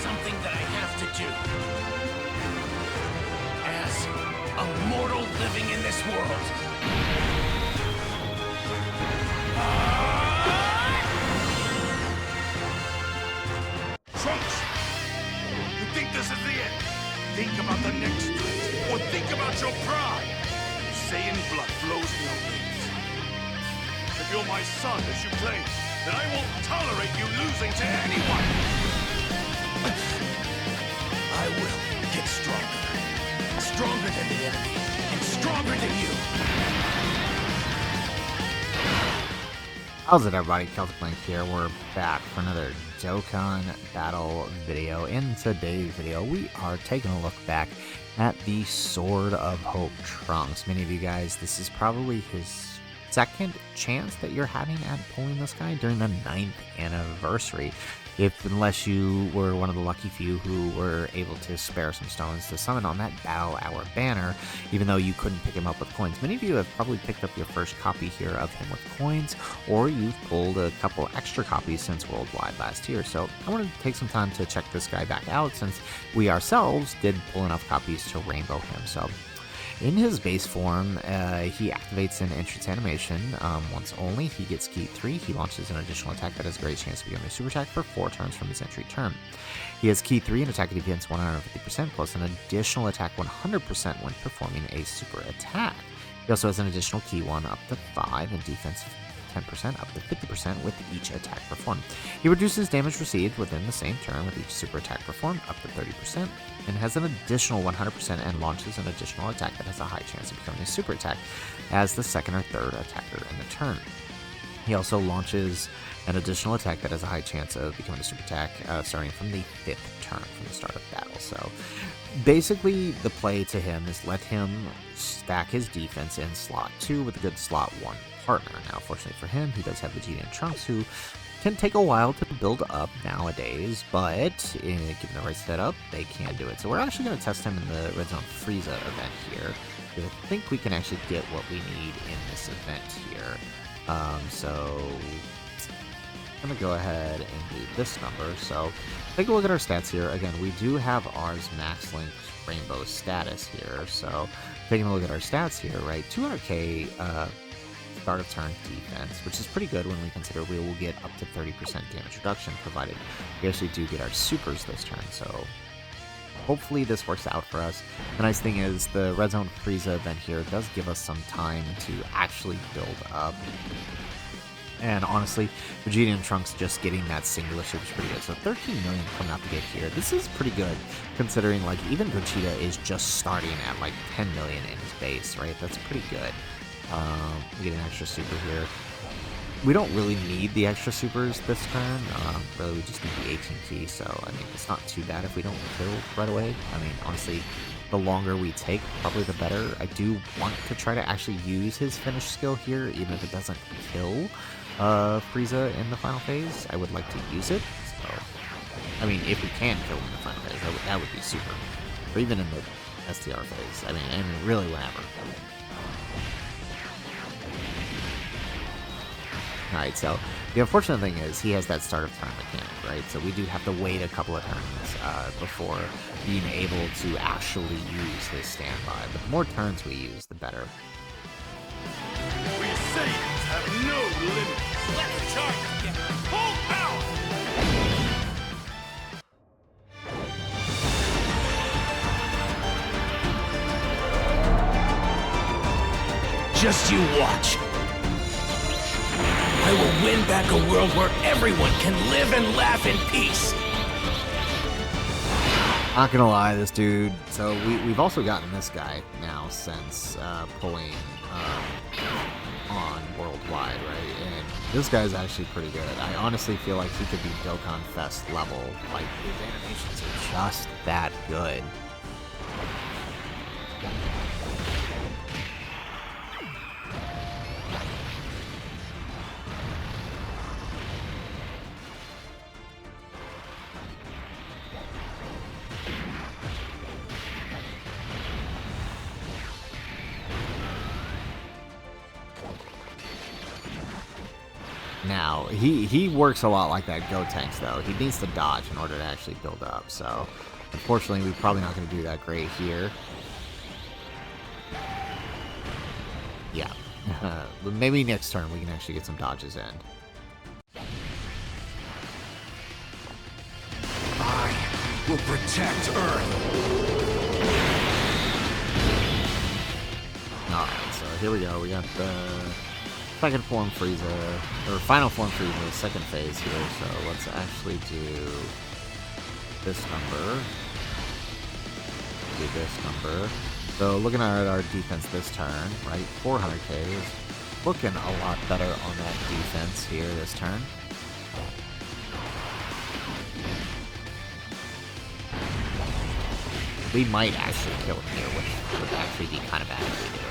something that I have to do. As a mortal living in this world. Trunks! You think this is the end? Think about the next threat, or think about your pride. Saiyan blood flows in your veins. If you're my son, as you claim, then I won't tolerate you losing to anyone! I will get stronger. Stronger than the enemy, and stronger than you! How's it, everybody? Celtic Link here. We're back for another Dokkan battle video. In today's video, we are taking a look back at the Sword of Hope Trunks. Many of you guys, this is probably his second chance that you're having at pulling this guy during the 9th anniversary. Unless you were one of the lucky few who were able to spare some stones to summon on that Battle Hour banner, even though you couldn't pick him up with coins. Many of you have probably picked up your first copy here of him with coins, or you've pulled a couple extra copies since Worldwide last year. So I wanted to take some time to check this guy back out, since we ourselves did pull enough copies to rainbow him. So in his base form, he activates an entrance animation once only. He gets Key 3. He launches an additional attack that has a great chance to become a super attack for 4 turns from his entry turn. He has Key 3 and attack defense 150%, plus an additional attack 100% when performing a super attack. He also has an additional Key 1 up to 5 and defense 10% up to 50% with each attack performed. He reduces damage received within the same turn with each super attack performed up to 30%, and has an additional 100% and launches an additional attack that has a high chance of becoming a super attack as the second or third attacker in the turn. He also launches an additional attack that has a high chance of becoming a super attack starting from the 5th turn from the start of battle. So basically the play to him is let him stack his defense in slot 2 with a good slot 1 partner. Now, fortunately for him, he does have Vegito and Trunks, who can take a while to build up nowadays, but given the right setup, they can do it. So we're actually going to test him in the Red Zone Frieza event here, because I think we can actually get what we need in this event here. So I'm going to go ahead and do this number. So take a look at our stats here. Again, we do have ours Max Link Rainbow status here. So taking a look at our stats here, right, 200k start of turn defense, which is pretty good when we consider we will get up to 30% damage reduction, provided we actually do get our supers this turn. So hopefully this works out for us. The nice thing is the Red Zone Frieza event here does give us some time to actually build up. And honestly, Vegeta and Trunks just getting that singular super is pretty good. So 13 million coming out the gate here. This is pretty good, considering like even Vegeta is just starting at like 10 million in his base, right? That's pretty good. We get an extra super here. We don't really need the extra supers this turn. Really, we just need the 18 key, so I mean, it's not too bad if we don't kill right away. I mean, honestly, the longer we take, probably the better. I do want to try to actually use his finish skill here, even if it doesn't kill Frieza in the final phase. I would like to use it. So, I mean, if we can kill him in the final phase, that would be super. Or even in the STR phase. I mean, really whenever. Alright, so the unfortunate thing is he has that start of turn mechanic, right? So we do have to wait a couple of turns before being able to actually use his standby. But the more turns we use, the better. We Saiyans have no limits. Let's charge again. Full power! Just you watch. I will win back a world where everyone can live and laugh in peace. Not gonna lie, this dude. So we've also gotten this guy now since pulling on Worldwide, right? And this guy's actually pretty good. I honestly feel like he could be Dokkan Fest level. Like, his animations are just that good. Now, he works a lot like that Gotenks, though. He needs to dodge in order to actually build up, so unfortunately, we're probably not going to do that great here. Yeah. Maybe next turn we can actually get some dodges in. I will protect Earth. Alright, so here we go. We got the second form Frieza, or final form Frieza, second phase here. So let's actually do this number. Do this number. So looking at our defense this turn, right? 400k is looking a lot better on that defense here this turn. We might actually kill him here, which would actually be kind of bad if we do.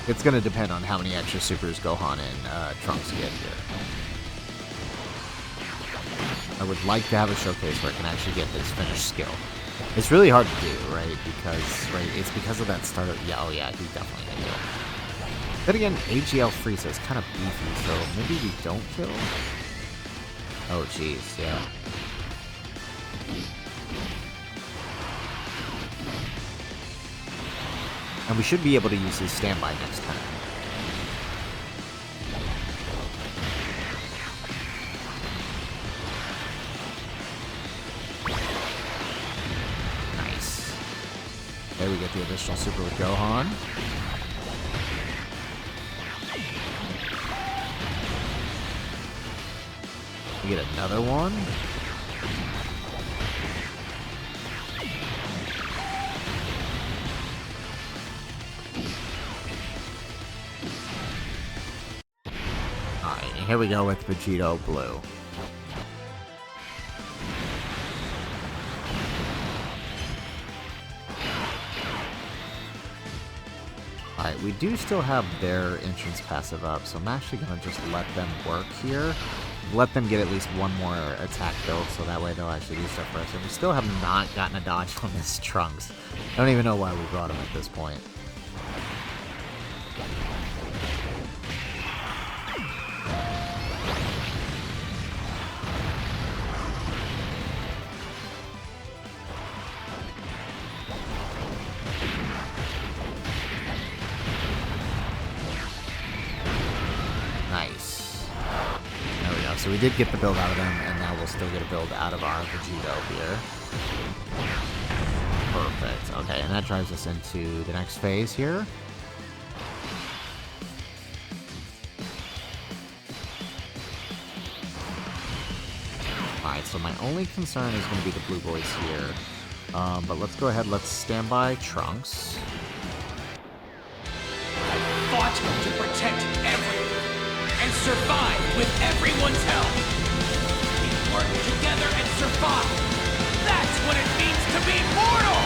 It's going to depend on how many extra supers Gohan and Trunks get here. I would like to have a showcase where I can actually get his finished skill. It's really hard to do, right? Because, right, it's because of that starter. Yeah, oh yeah, he definitely can kill. Then again, AGL Frieza is kind of beefy, so maybe we don't kill? Oh, jeez, yeah. And we should be able to use his standby next time. Nice. There we get the additional super with Gohan. We get another one. Here we go with Vegito Blue. Alright, we do still have their entrance passive up, so I'm actually going to just let them work here. Let them get at least one more attack build, so that way they'll actually do stuff for us. And we still have not gotten a dodge on this Trunks. I don't even know why we brought him at this point. So we did get the build out of them, and now we'll still get a build out of our Vegito here. Perfect. Okay, and that drives us into the next phase here. Alright, so my only concern is going to be the blue boys here. But let's go ahead, let's stand by Trunks. I fought to protect everyone and survive with everyone's help. We work together and survive. That's what it means to be mortal!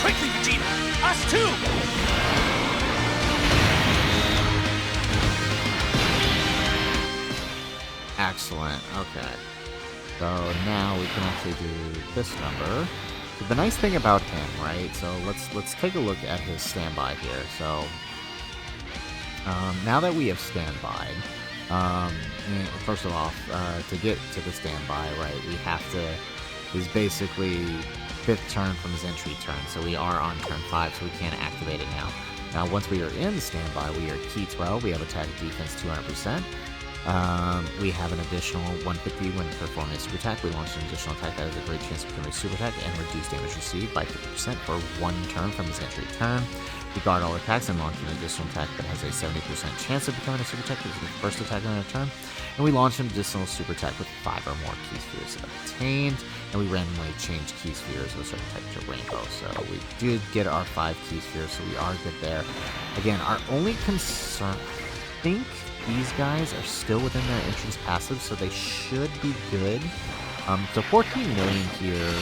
Quickly, Vegeta! Us too! Excellent, okay. So now we can actually do this number. So the nice thing about him, right? So let's take a look at his standby here. So now that we have standby, first of all, to get to the standby, right, we have to. He's basically 5th turn from his entry turn, so we are on turn 5, so we can't activate it now. Now, once we are in standby, we are key 12. We have attack defense 200%. We have an additional 150 when performing a super attack. We launch an additional attack that has a great chance of becoming a super attack and reduce damage received by 50% for 1 turn from his entry turn. We guard all attacks and launch an additional attack that has a 70% chance of becoming a super attack, which is the first attack on a turn. And we launch an additional super attack with 5 or more key spheres obtained. And we randomly change key spheres of a certain type to rainbow. So we did get our 5 key spheres, so we are good there. Again, our only concern, I think, these guys are still within their entrance passive, so they should be good. So 14 million here.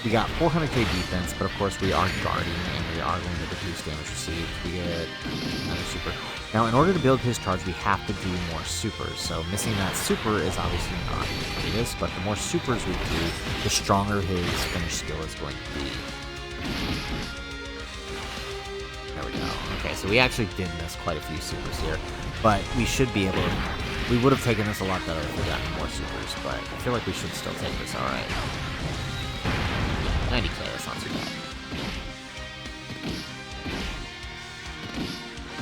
We got 400k defense, but of course we are guarding, and we are going to reduce damage received. We get another super. Now, in order to build his charge, we have to do more supers. So missing that super is obviously not the greatest, but the more supers we do, the stronger his finish skill is going to be. There we go. Okay, so we actually did miss quite a few supers here, but we should be able to... We would have taken this a lot better if we got more supers, but I feel like we should still take this alright. 90k, that's not too bad.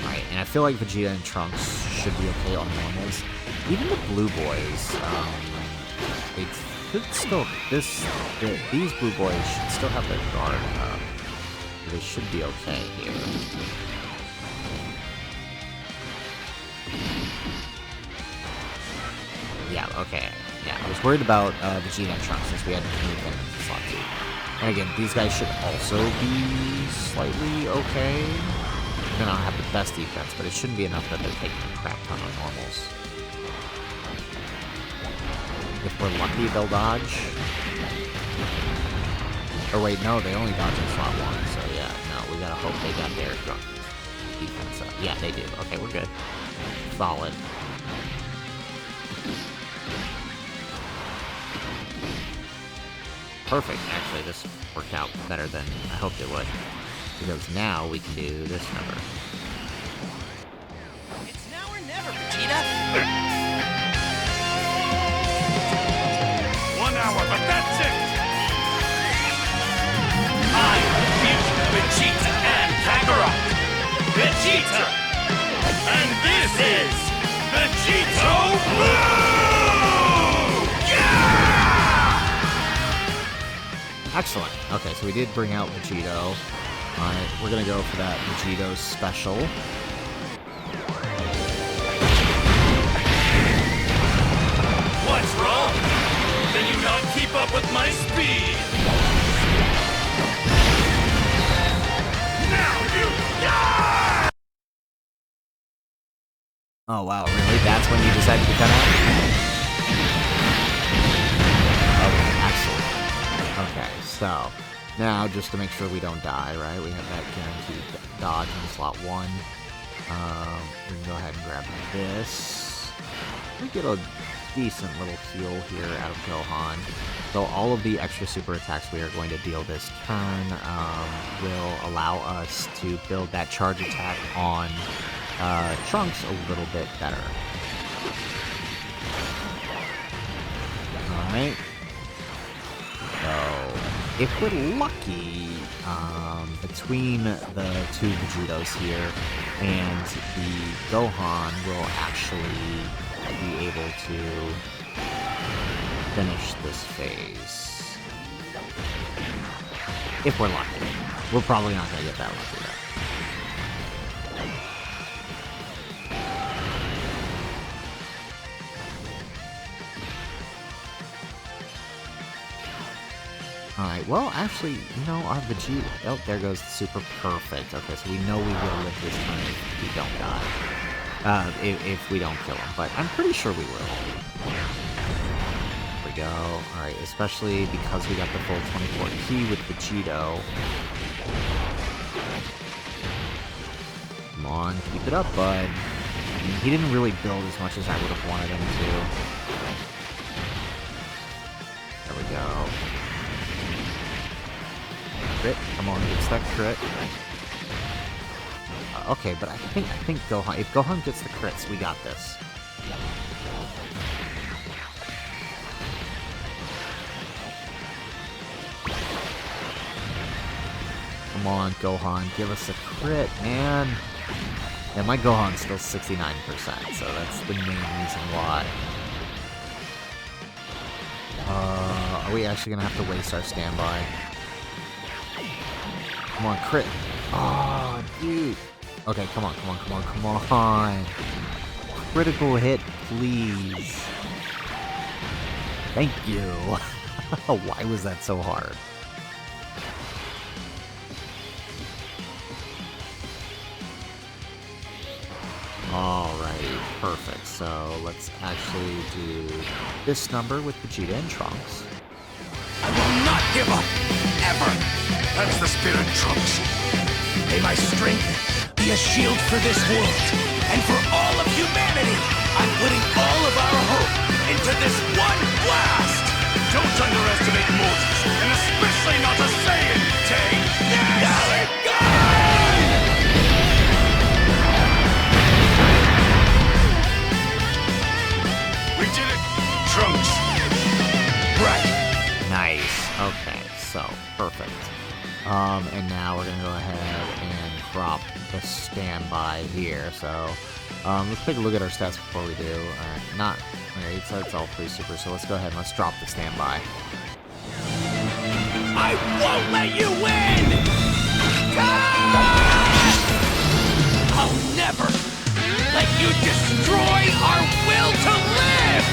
Alright, and I feel like Vegeta and Trunks should be okay on normals. Even the blue boys, they should still... These blue boys should still have their guard up. They should be okay here. Yeah, okay. Yeah, I was worried about Vegeta and Trunks since we had to move them into slot 2. And again, these guys should also be slightly okay. They don't have the best defense, but it shouldn't be enough that they're taking a crap ton on normals. If we're lucky, they'll dodge. Or wait, no, they only dodge in slot 1, so yeah, no, we gotta hope they got their defense up. Yeah, they do. Okay, we're good. Solid. Perfect. Actually, this worked out better than I hoped it would. Because now we can do this number. It's now or never, Vegeta! 1 hour, but that's it! I am Vegeta and Kakarot! Vegeta! And this is Vegito Blue! Yeah! Excellent. Okay, so we did bring out Vegito. Alright, we're gonna go for that Vegito special. What's wrong? Can you not keep up with my speed? Now you die! Oh wow, really? That's when you decided to cut out? Okay, excellent. Okay, so now just to make sure we don't die, right? We have that guaranteed dodge in slot 1. We can go ahead and grab this. We get a decent little heal here out of Gohan. So all of the extra super attacks we are going to deal this turn will allow us to build that charge attack on Trunks a little bit better. Alright. So, if we're lucky, between the two Vegitos here and the Gohan will actually be able to finish this phase. If we're lucky. We're probably not going to get that lucky though. Alright, well, actually, you know, our Vegeta... Oh, there goes the super perfect. Okay, so we know we will live this turn if we don't die. If we don't kill him, but I'm pretty sure we will. There we go. Alright, especially because we got the full 24 key with Vegito. Come on, keep it up, bud. I mean, he didn't really build as much as I would have wanted him to. There we go. Crit. Come on, gets that crit. Okay, but I think Gohan... If Gohan gets the crits, we got this. Come on, Gohan, give us a crit, man. Yeah, my Gohan's still 69%, so that's the main reason why. Are we actually gonna have to waste our standby? Come on, crit. Oh, dude. Okay, come on, come on, come on, come on. Critical hit, please. Thank you. Why was that so hard? Alrighty, perfect. So let's actually do this number with Vegeta and Trunks. I will not give up! ever! That's the spirit, Trunks. May my strength be a shield for this world, and for all of humanity! I'm putting all of our hope into this one blast! Don't underestimate mortals, and especially not a Saiyan, Tay. We did it, Trunks. Right. Nice. Okay, so perfect. And now we're gonna go ahead and drop the standby here. So let's take a look at our stats before we do. Not okay, it's all pretty super. So let's go ahead and let's drop the standby. I won't let you win! God! I'll never let you destroy our will to live!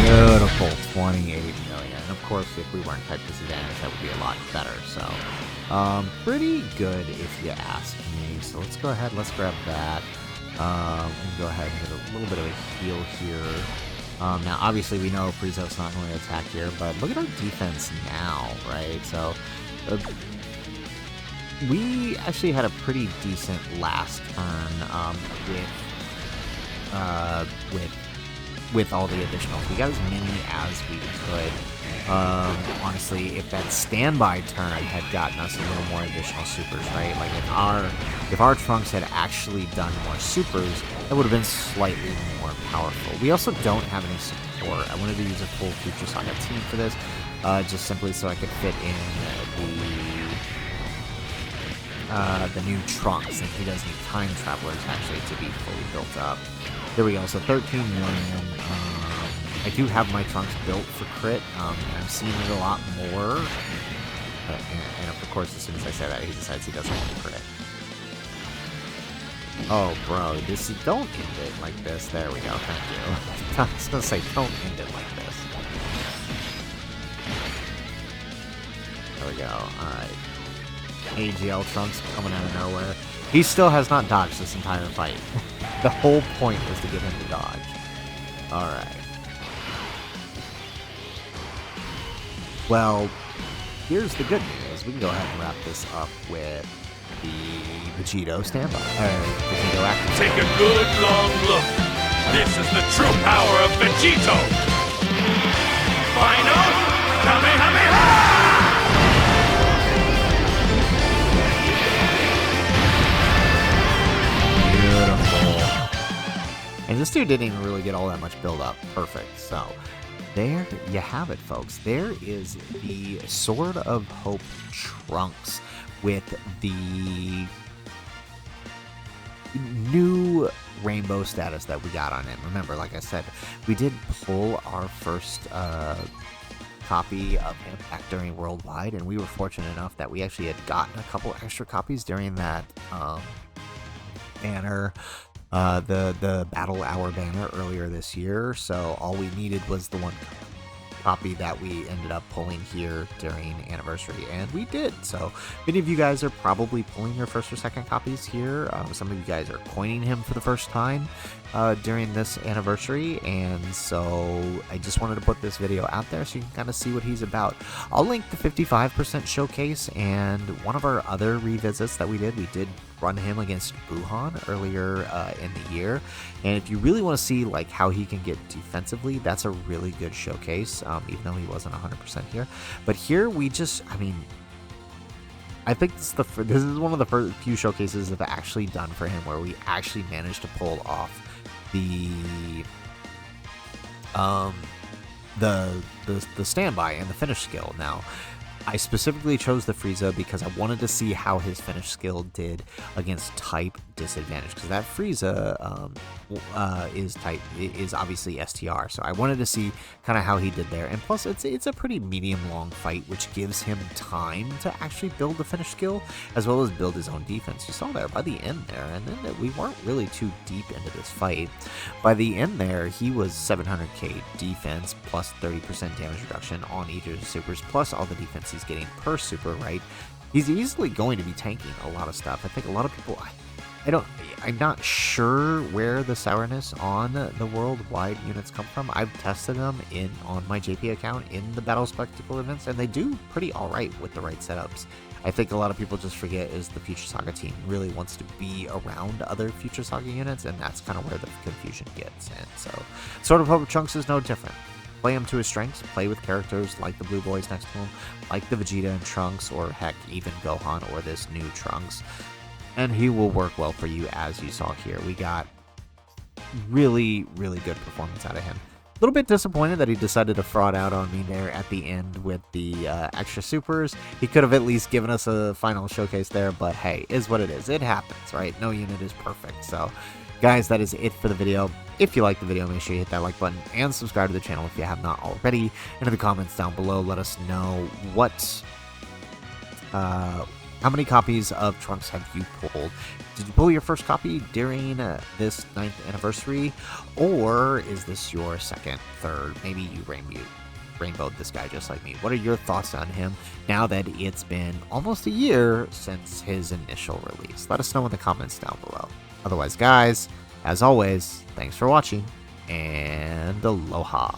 Beautiful, 28 million. Of course, if we weren't type disadvantaged, that would be a lot better. So, pretty good if you ask me. So let's go ahead, let's grab that. And go ahead and get a little bit of a heal here. Now, obviously, we know Frieza's not going to attack here, but look at our defense now, right? So, we actually had a pretty decent last turn with all the additionals. We got as many as we could. Honestly, if that standby turn had gotten us a little more additional supers, right? Like if our Trunks had actually done more supers, that would have been slightly more powerful. We also don't have any support. I wanted to use a full Future Saga team for this, just simply so I could fit in the new Trunks, and he does need Time Travelers actually to be fully built up. There we go, so 13 million. I do have my Trunks built for crit, and I'm seeing it a lot more. And of course, as soon as I say that, he decides he doesn't want to crit. Oh, bro, don't end it like this. There we go, thank you. I was gonna say, don't end it like this. There we go, alright. AGL Trunks coming out of nowhere. He still has not dodged this entire fight. The whole point was to get him to dodge. Alright. Well, here's the good news. We can go ahead and wrap this up with the Vegito standby. Vegito active. Take a good long look. This is the true power of Vegito. Final Kamehameha! And this dude didn't even really get all that much build up. Perfect. So there you have it, folks. There is the Sword of Hope Trunks with the new rainbow status that we got on it. Remember, like I said, we did pull our first copy of him back during Worldwide, and we were fortunate enough that we actually had gotten a couple extra copies during that banner. The Battle Hour banner earlier this year, so all we needed was the one copy that we ended up pulling here during Anniversary, and we did. So many of you guys are probably pulling your first or second copies here. Some of you guys are coining him for the first time during this Anniversary, and so I just wanted to put this video out there so you can kind of see what he's about. I'll link the 55% showcase and one of our other revisits that we did run him against Buhan earlier in the year, and if you really want to see like how he can get defensively, that's a really good showcase, even though he wasn't 100% here. But here we just, I mean, I think this is one of the first few showcases that I've actually done for him where we actually managed to pull off the standby and the finish skill. Now, I specifically chose the Frieza because I wanted to see how his finish skill did against type disadvantage, because that Frieza is obviously STR, so I wanted to see kind of how he did there. And plus, it's a pretty medium-long fight, which gives him time to actually build the finish skill as well as build his own defense. You saw there by the end there, and then we weren't really too deep into this fight. By the end there, he was 700k defense plus 30% damage reduction on each of his supers, plus all the defense he's getting per super, right? He's easily going to be tanking a lot of stuff. I think a lot of people, I'm not sure where the sourness on the worldwide units come from. I've tested them on my JP account in the Battle Spectacle events, and they do pretty alright with the right setups. I think a lot of people just forget is the Future Saga team really wants to be around other Future Saga units, and that's kind of where the confusion gets. And so, Sword of Hope Trunks is no different. Play him to his strengths, play with characters like the Blue Boys next to him, like the Vegeta and Trunks, or heck, even Gohan or this new Trunks, and he will work well for you as you saw here. We got really, really good performance out of him. A little bit disappointed that he decided to fraud out on me there at the end with the extra supers. He could have at least given us a final showcase there, but hey, is what it is. It happens, right? No unit is perfect. So, guys, that is it for the video. If you liked the video, make sure you hit that like button and subscribe to the channel if you have not already. And in the comments down below, let us know how many copies of Trunks have you pulled? Did you pull your first copy during this 9th anniversary? Or is this your second, third? Maybe you rainbowed this guy just like me. What are your thoughts on him now that it's been almost a year since his initial release? Let us know in the comments down below. Otherwise, guys, as always, thanks for watching, and aloha.